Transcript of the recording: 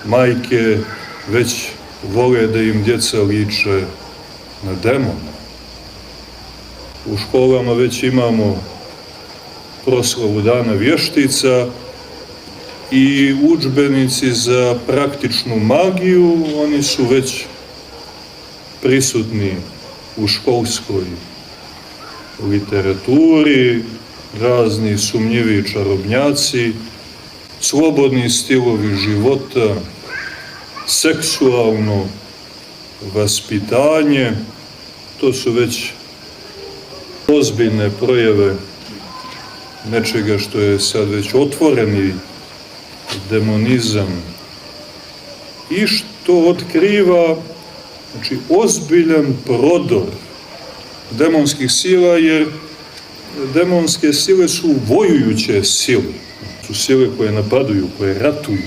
majke već vole da im djeca liče na demona. U školama već imamo proslavu Dana vještica i udžbenici za praktičnu magiju, oni su već prisutni u školskoj literaturi, razni sumnjivi čarobnjaci, slobodni stilovi života, seksualno vaspitanje, to su već ozbiljne projave nečega što je sad već otvoreni demonizam i što otkriva ozbiljan prodor demonskih sila, jer demonske sile su vojujuće sile, su sile koje napaduju, koje ratuju.